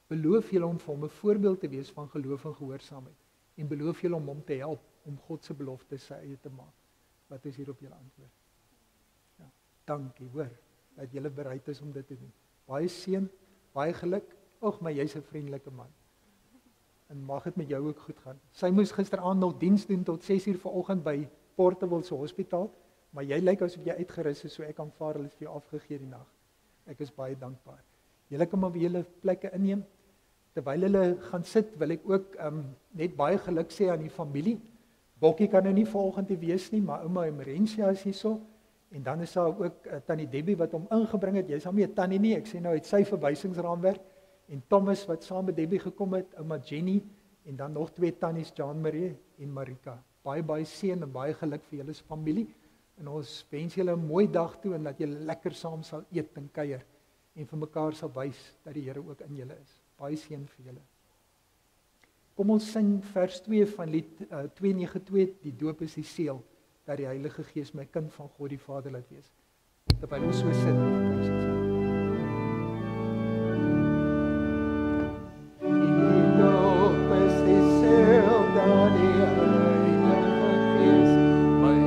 A: Beloof julle om vir hom 'n voorbeeld te wees van geloof en gehoorsaamheid, en beloof julle om hom te help om God se beloftes sy eie te maak. Wat is hier op julle antwoord? Ja, dankie, hoor, dat julle bereid is om dit te doen. Baie seën, baie geluk. Och, maar jy's 'n vriendelike man. En mag dit met jou ook goed gaan. Sy moes gisteraand nog diens doen tot 6:00 vanoggend by Portable se hospitaal, maar jy lyk asof jy uitgerus is, so ek aanvaar hulle het vir jou afgegee die nag. Ek is baie dankbaar. Julle kan maar by julle plekke inneem. Terwyl hulle gaan sit, wil ek ook net baie geluk sê aan die familie. Bokkie kan nou nie vanoggend te wees nie, maar ouma Emerensia is hierso. En dan is daar ook tannie Debbie wat hom ingebring het. Jy's hom nie 'n tannie nie, ek sê nou uit sy verwysingsraamwerk. En Thomas wat saam met Debbie gekom het, ouma Jenny en dan nog 2 tannies, Jean Marie en Marika. Baie seën en baie geluk vir julle se familie. En ons wens julle 'n mooi dag toe en dat julle lekker saam sal eet en kuier en vir mekaar sal wys dat die Here ook in julle is. Baie seën vir julle. Kom ons sing vers 2 van lied 292, die doop is die seël dat die Heilige Gees my kind van God die Vader laat wees. Terwyl ons so sit, kom ons sit. Die doop is die seël dat die Heilige Gees my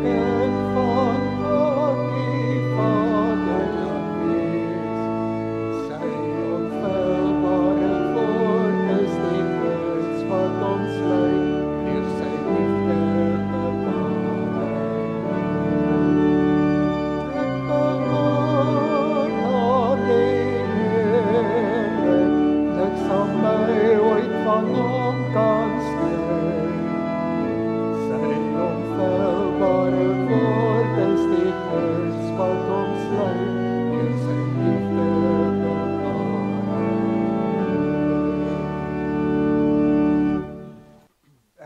A: kind van God die Vader laat wees. Sy onfeilbare woord is die gids wat ons lei, deur sy liefde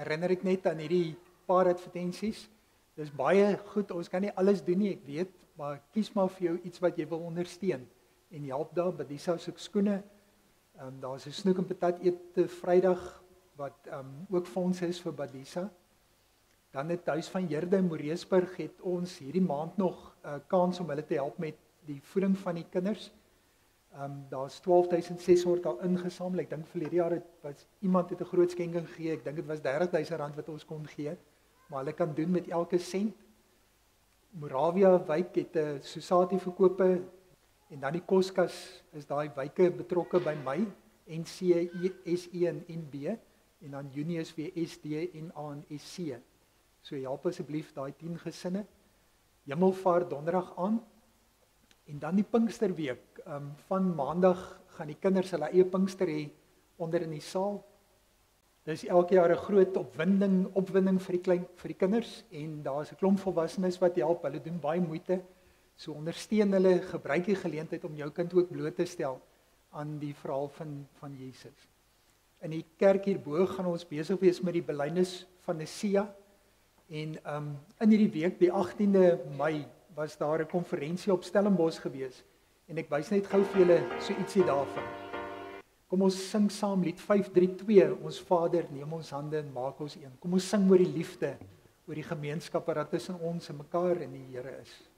A: herinner ek net aan hierdie paar advertensies. Dis baie goed, ons kan nie alles doen nie, ek weet, maar kies maar vir jou iets wat jy wil ondersteun en help daar. Badisa soek skoene. Daar's 'n snoek en patat ete Vrydag wat ook fondse is vir Badisa. Dan het Huis van Heerde in Moreesburg het ons hierdie maand nog kans om hulle te help met die voeding van die kinders. Daar's 12.600 al ingesamel. Ek dink verlede jaar was iemand het 'n groot skenking gegee. Ek dink dit was R30.000 wat ons kon gee, maar hulle kan doen met elke sent. Moravia wijk het 'n Susati verkope en dan die koskas is daai wyke betrokke by my, NC, SE en NB en dan Junius weer SD, NA en SC. So help asseblief daai 10 gesinne. Hemelvaart donderdag aan. En dan die Pinksterweek. Van maandag gaan die kinders hulle eie Pinkster hê onder in die saal. Dis elke jaar 'n groot opwinding vir die kinders en daar's 'n klomp volwassenes wat help. Hulle doen baie moeite. So ondersteun hulle, gebruik die geleentheid om jou kind ook bloot te stel aan die verhaal van Jesus. In die kerk hierbo gaan ons besig wees met die belydenis van Nissia. En in hierdie week, die 18de Mei, was daar 'n konferensie op Stellenbosch gewees. En ek wys net gou vir julle so ietsie daarvan. Kom ons sing saam lied 532, ons Vader, neem ons hande en maak ons een. Kom ons sing oor die liefde, oor die gemeenskap wat tussen ons en mekaar en die Here is.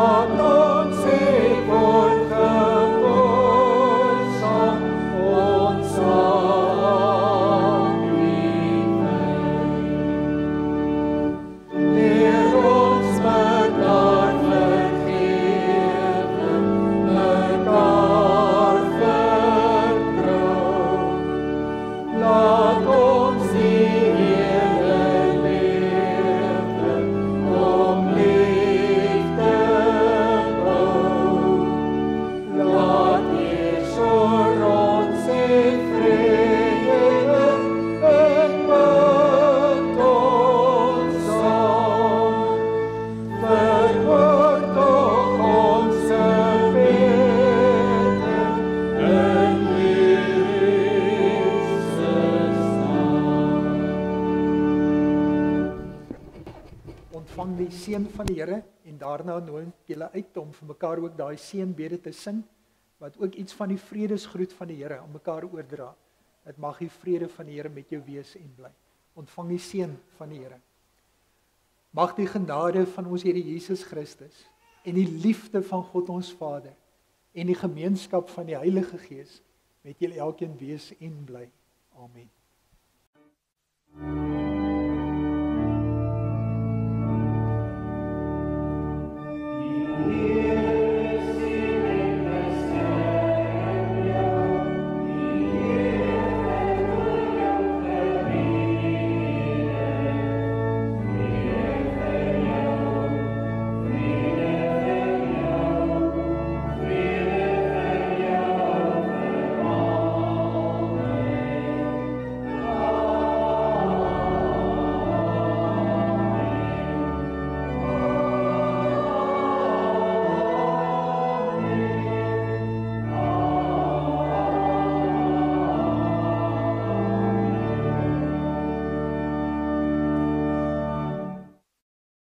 A: Laat ons sê word gehoorsaam, ons sal lief hê. Leer ons mekaar vergewe, mekaar vertrou. Laat ons die hele lewe om liefde bou. Laat Yeshua ons vrede en met ons saam. Verhoor toch ons gebede in Jesus naam. Ontvang die seën van die Here en daarna nooi ek julle uit om vir mekaar ook daai seënbede te sing wat ook iets van die vredesgroet van die Here aan mekaar oordra. Dit mag die vrede van die Here met jou wees en bly. Ontvang die seën van die Here. Mag die genade van ons Here Jesus Christus en die liefde van God ons Vader en die gemeenskap van die Heilige Gees met julle elkeen wees en bly. Amen.